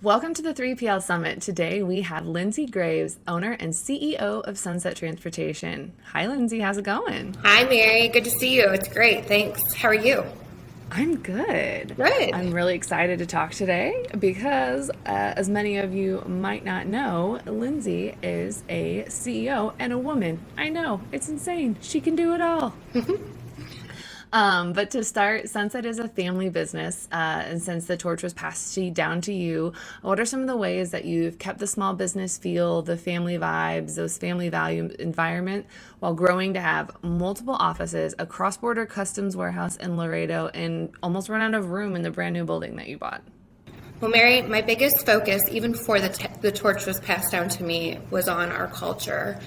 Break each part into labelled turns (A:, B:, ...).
A: Welcome to the 3PL Summit. Today we have Lindsey Graves, owner and CEO of Sunset Transportation. Hi, Lindsey. How's it going?
B: Hi, Mary. Good to see you. It's great. Thanks. How are you?
A: I'm good.
B: Good.
A: I'm really excited to talk today because, as many of you might not know, Lindsey is a CEO and a woman. I know, it's insane. She can do it all. But to start, Sunset is a family business, and since the torch was down to you, what are some of the ways that you've kept the small business feel, the family vibes, those family value environment, while growing to have multiple offices, a cross-border customs warehouse in Laredo, and almost run out of room in the brand new building that you bought?
B: Well, Mary, my biggest focus, even before the torch was passed down to me, was on our culture.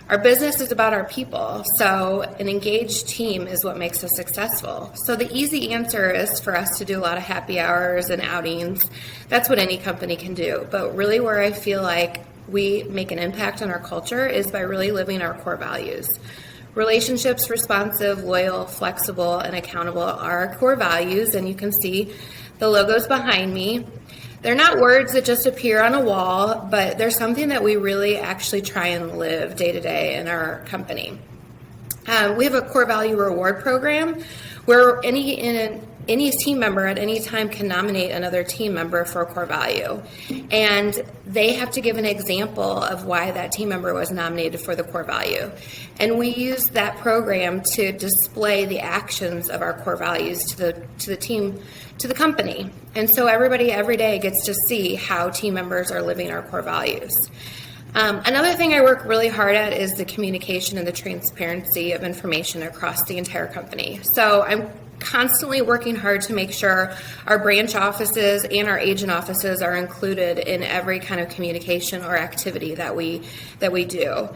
B: Our business is about our people, so an engaged team is what makes us successful. So the easy answer is for us to do a lot of happy hours and outings. That's what any company can do. But really where I feel like we make an impact on our culture is by really living our core values. Relationships, responsive, loyal, flexible, and accountable are our core values, and you can see the logos behind me. They're not words that just appear on a wall, but they're something that we really actually try and live day to day in our company. We have a core value reward program where any team member at any time can nominate another team member for a core value. And they have to give an example of why that team member was nominated for the core value. And we use that program to display the actions of our core values to the team, to the company. And so everybody every day gets to see how team members are living our core values. Another thing I work really hard at is the communication and the transparency of information across the entire company. So I'm constantly working hard to make sure our branch offices and our agent offices are included in every kind of communication or activity that we do.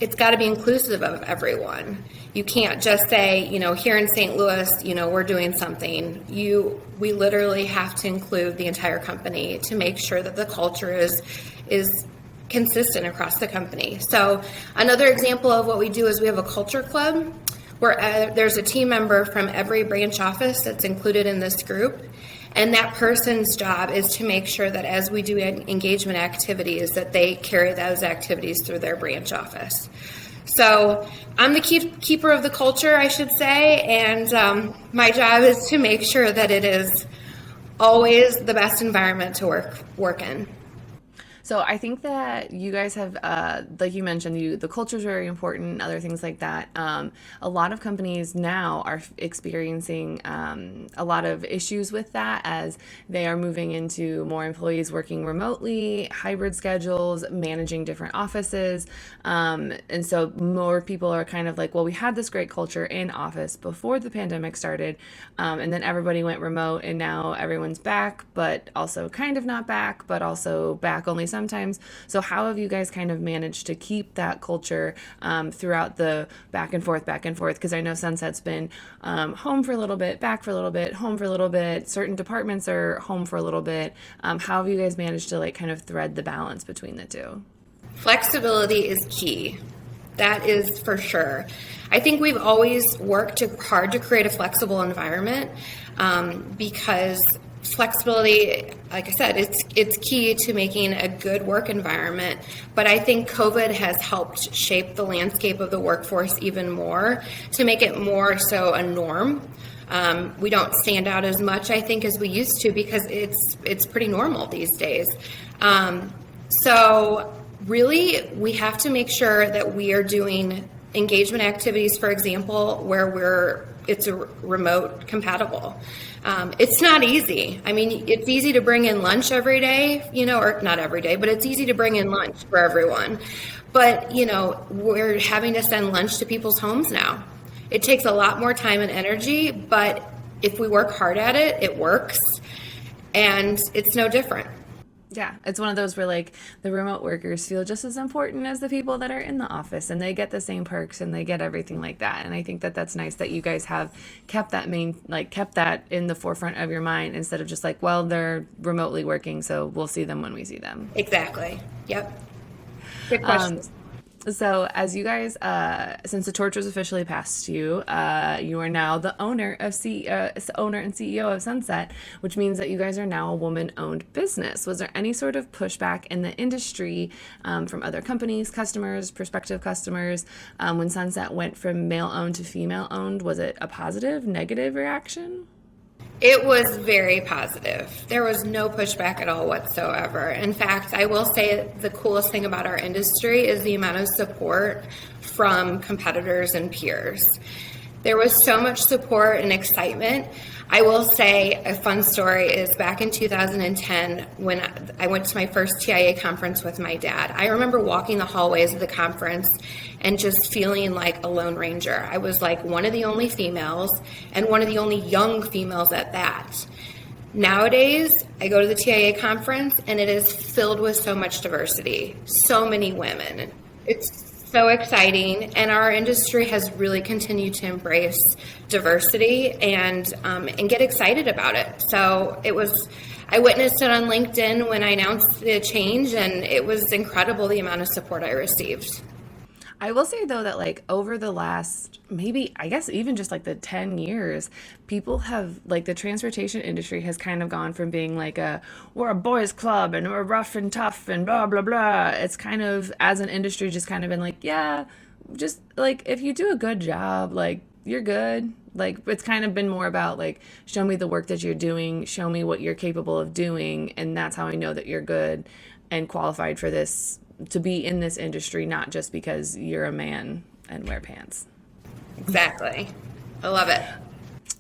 B: It's got to be inclusive of everyone. You can't just say, here in St. Louis, we're doing something. We literally have to include the entire company to make sure that the culture is consistent across the company. So another example of what we do is we have a culture club where there's a team member from every branch office that's included in this group. And that person's job is to make sure that as we do engagement activities, that they carry those activities through their branch office. So I'm the keeper of the culture, I should say, and my job is to make sure that it is always the best environment to work in.
A: So I think that you guys have, like you mentioned, the culture is very important, other things like that. A lot of companies now are experiencing a lot of issues with that as they are moving into more employees working remotely, hybrid schedules, managing different offices. And so more people are kind of like, well, we had this great culture in office before the pandemic started, and then everybody went remote, and now everyone's back, but also kind of not back, but also back only sometimes. So how have you guys kind of managed to keep that culture throughout the back and forth? Because I know Sunset's been home for a little bit, back for a little bit, home for a little bit. Certain departments are home for a little bit. How have you guys managed to kind of thread the balance between the two?
B: Flexibility is key. That is for sure. I think we've always worked hard to create a flexible environment because flexibility, like I said, it's key to making a good work environment. But I think COVID has helped shape the landscape of the workforce even more to make it more so a norm. We don't stand out as much, I think, as we used to because it's pretty normal these days. So really, we have to make sure that we are doing engagement activities, for example, where it's a remote compatible. It's not easy. I mean, it's easy to bring in lunch every day, or not every day, but it's easy to bring in lunch for everyone. But, we're having to send lunch to people's homes now. It takes a lot more time and energy, but if we work hard at it, it works. And it's no different.
A: Yeah, it's one of those where the remote workers feel just as important as the people that are in the office, and they get the same perks and they get everything like that. And I think that that's nice that you guys have kept that in the forefront of your mind instead of just well, they're remotely working, so we'll see them when we see them.
B: Exactly. Yep. Good question.
A: So, as you guys, since the torch was officially passed to you, you are now the owner and CEO of Sunset, which means that you guys are now a woman-owned business. Was there any sort of pushback in the industry from other companies, customers, prospective customers, when Sunset went from male-owned to female-owned? Was it a positive, negative reaction?
B: It was very positive. There was no pushback at all whatsoever. In fact, I will say the coolest thing about our industry is the amount of support from competitors and peers. There was so much support and excitement. I will say a fun story is back in 2010 when I went to my first TIA conference with my dad. I remember walking the hallways of the conference and just feeling like a lone ranger. I was like one of the only females and one of the only young females at that. Nowadays, I go to the TIA conference and it is filled with so much diversity, so many women. It's so exciting, and our industry has really continued to embrace diversity and get excited about it. So I witnessed it on LinkedIn when I announced the change, and it was incredible the amount of support I received.
A: I will say though that like over the last maybe I guess even just like the 10 years, people have like the transportation industry has kind of gone from being like we're a boys club and we're rough and tough and blah blah blah. It's kind of as an industry just kind of been like, yeah, just like if you do a good job, like you're good. Like it's kind of been more about like show me the work that you're doing, show me what you're capable of doing, and that's how I know that you're good and qualified for this to be in this industry, not just because you're a man and wear pants.
B: Exactly. I love it.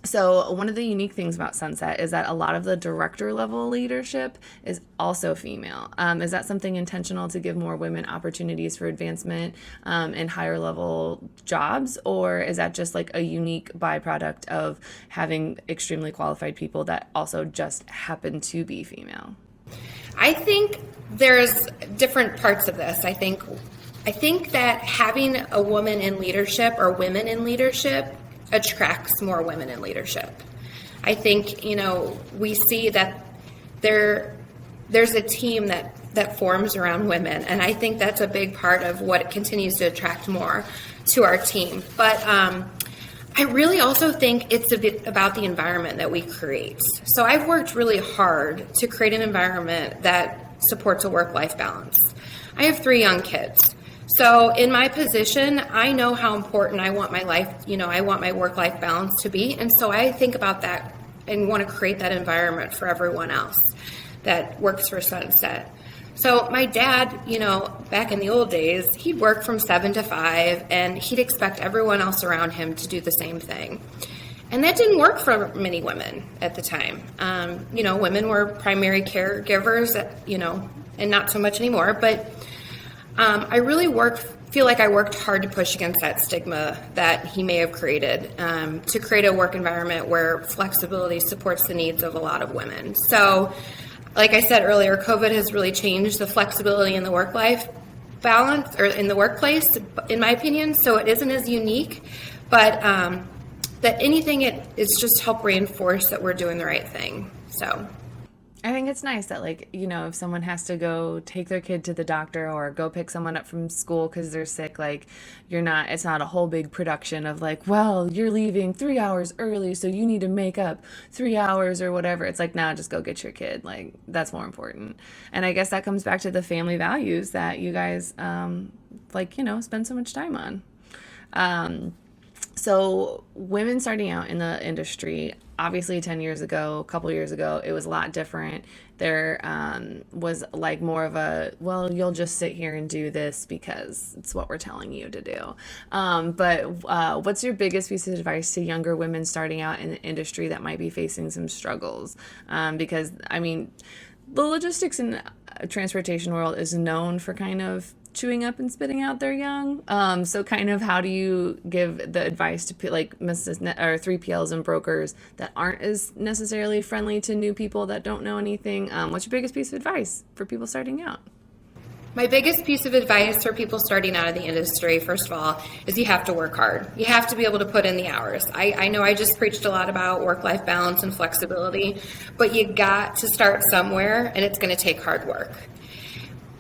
A: So one of the unique things about Sunset is that a lot of the director level leadership is also female. Is that something intentional to give more women opportunities for advancement in higher level jobs? Or is that just like a unique byproduct of having extremely qualified people that also just happen to be female?
B: I think there's different parts of this. I think that having a woman in leadership or women in leadership attracts more women in leadership. I think, we see that there's a team that forms around women, and I think that's a big part of what continues to attract more to our team. But I really also think it's a bit about the environment that we create. So I've worked really hard to create an environment that supports a work-life balance. I have 3 young kids. So in my position, I know how important I want my life, I want my work-life balance to be. And so I think about that and want to create that environment for everyone else that works for Sunset. So my dad, back in the old days, he'd work from 7 to 5 and he'd expect everyone else around him to do the same thing. And that didn't work for many women at the time. Women were primary caregivers, and not so much anymore. But I really feel like I worked hard to push against that stigma that he may have created, to create a work environment where flexibility supports the needs of a lot of women. So, like I said earlier, COVID has really changed the flexibility in the work-life balance or in the workplace, in my opinion. So it isn't as unique, but that anything it is just help reinforce that we're doing the right thing. So
A: I think it's nice that if someone has to go take their kid to the doctor or go pick someone up from school because they're sick, it's not a whole big production of you're leaving 3 hours early, so you need to make up 3 hours or whatever. It's like, nah, just go get your kid. That's more important. And I guess that comes back to the family values that you guys, spend so much time on. So women starting out in the industry, obviously 10 years ago, a couple years ago, it was a lot different. There was more of you'll just sit here and do this because it's what we're telling you to do. But what's your biggest piece of advice to younger women starting out in the industry that might be facing some struggles? Because, the logistics and transportation world is known for kind of chewing up and spitting out their young. So kind of how do you give the advice to Mrs. or 3PLs and brokers that aren't as necessarily friendly to new people that don't know anything? What's your biggest piece of advice for people starting out?
B: My biggest piece of advice for people starting out in the industry, first of all, is you have to work hard. You have to be able to put in the hours. I know I just preached a lot about work-life balance and flexibility, but you got to start somewhere, and it's going to take hard work.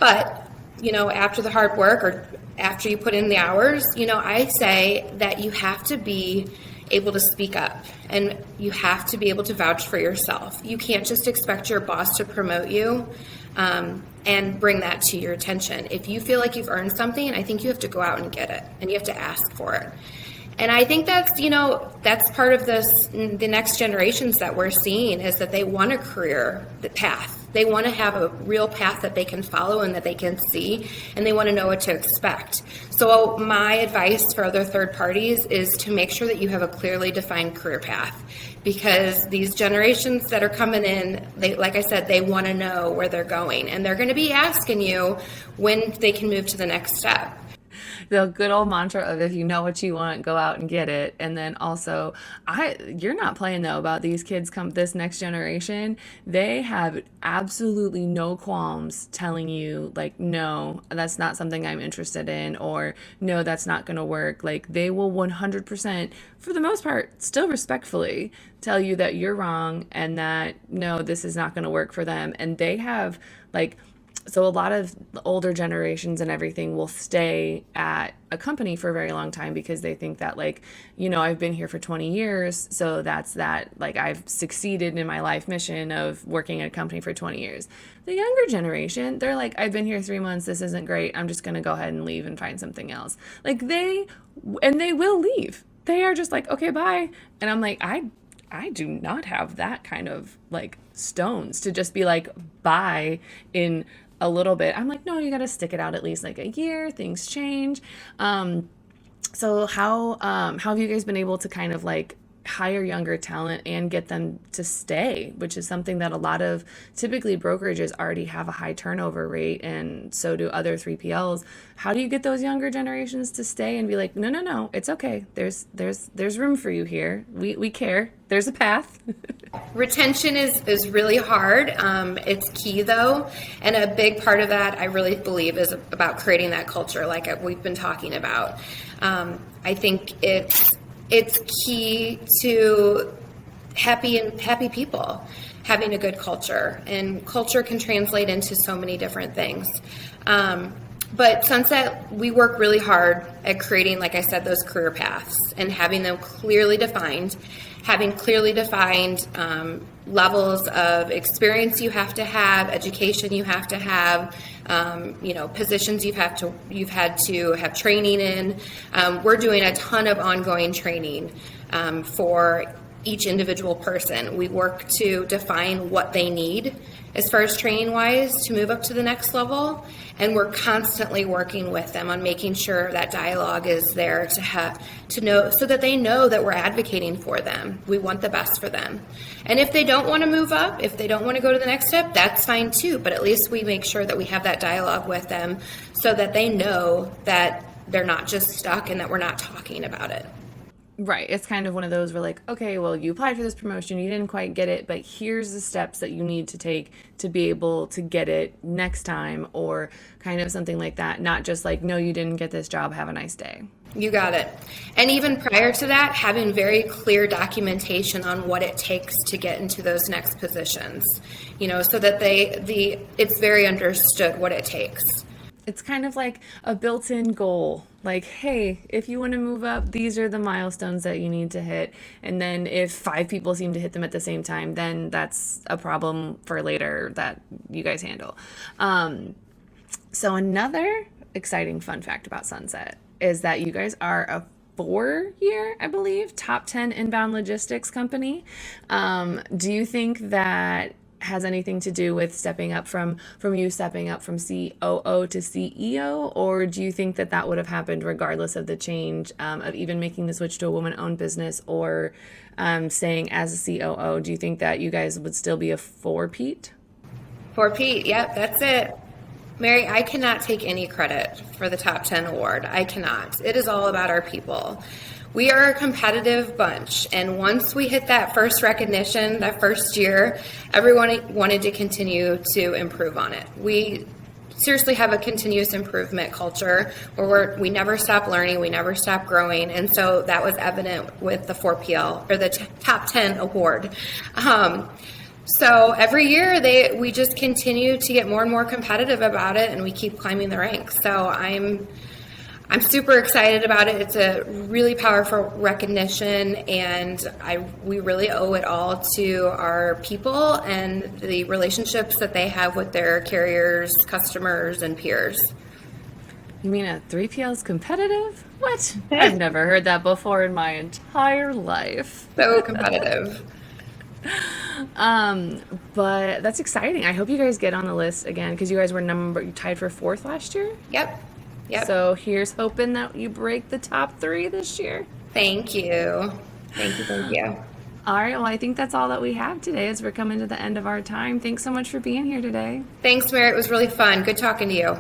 B: But after the hard work or after you put in the hours, I say that you have to be able to speak up and you have to be able to vouch for yourself. You can't just expect your boss to promote you and bring that to your attention. If you feel like you've earned something, I think you have to go out and get it and you have to ask for it. And I think that's part of the next generations that we're seeing is that they want a career path. They want to have a real path that they can follow and that they can see, and they want to know what to expect. So my advice for other third parties is to make sure that you have a clearly defined career path, because these generations that are coming in, like I said, they want to know where they're going, and they're going to be asking you when they can move to the next step.
A: The good old mantra of if you know what you want, go out and get it. And then also, you're not playing though about these kids this next generation. They have absolutely no qualms telling you like, no, that's not something I'm interested in, or no, that's not going to work. Like they will 100%, for the most part, still respectfully tell you that you're wrong and that no, this is not going to work for them. And they have so a lot of the older generations and everything will stay at a company for a very long time because they think that I've been here for 20 years. So that's that, I've succeeded in my life mission of working at a company for 20 years. The younger generation, they're like, I've been here 3 months. This isn't great. I'm just going to go ahead and leave and find something else. They will leave. They are just like, okay, bye. And I'm like, I do not have that kind of stones to just be like, bye in a little bit. I'm like, no, you got to stick it out at least a year. Things change. So how have you guys been able to kind of hire younger talent and get them to stay, which is something that a lot of typically brokerages already have a high turnover rate, and so do other 3PLs. How do you get those younger generations to stay and be like, no, it's okay. There's room for you here. We care. There's a path.
B: Retention is really hard. It's key though. And a big part of that, I really believe, is about creating that culture like we've been talking about. I think it's key to happy people having a good culture, and culture can translate into so many different things. But Sunset, we work really hard at creating, like I said, those career paths and having them clearly defined, levels of experience you have to have, education you have to have, positions you've had to have training in. We're doing a ton of ongoing training for each individual person. We work to define what they need as far as training wise to move up to the next level. And we're constantly working with them on making sure that dialogue is there to know, so that they know that we're advocating for them. We want the best for them. And if they don't want to move up, if they don't want to go to the next step, that's fine too. But at least we make sure that we have that dialogue with them so that they know that they're not just stuck and that we're not talking about it.
A: Right. It's kind of one of those where okay, well, you applied for this promotion, you didn't quite get it, but here's the steps that you need to take to be able to get it next time, or kind of something like that. Not just no, you didn't get this job, have a nice day.
B: You got it. And even prior to that, having very clear documentation on what it takes to get into those next positions, so that it's very understood what it takes.
A: It's kind of like a built-in goal. Hey, if you want to move up, these are the milestones that you need to hit. And then if 5 people seem to hit them at the same time, then that's a problem for later that you guys handle. So another exciting fun fact about Sunset is that you guys are a 4-year, I believe, top 10 inbound logistics company. Do you think that has anything to do with stepping up from COO to CEO, or do you think that would have happened regardless of the change of even making the switch to a woman-owned business, or staying as a COO? Do you think that you guys would still be a 4-Pete?
B: 4-Pete, yep, that's it. Mary, I cannot take any credit for the top 10 award. I cannot. It is all about our people. We are a competitive bunch, and once we hit that first recognition, that first year, everyone wanted to continue to improve on it. We seriously have a continuous improvement culture where we never stop learning, we never stop growing, and so that was evident with the 4PL, or the top 10 award. So every year we just continue to get more and more competitive about it, and we keep climbing the ranks. So I'm super excited about it. It's a really powerful recognition, and we really owe it all to our people and the relationships that they have with their carriers, customers, and peers.
A: You mean a 3PL is competitive? What? I've never heard that before in my entire life.
B: So competitive.
A: But that's exciting. I hope you guys get on the list again, because you guys were tied for 4th last year.
B: Yep.
A: So here's hoping that you break the top 3 this year.
B: Thank you. Thank you.
A: All right. Well, I think that's all that we have today as we're coming to the end of our time. Thanks so much for being here today.
B: Thanks, Mary. It was really fun. Good talking to you.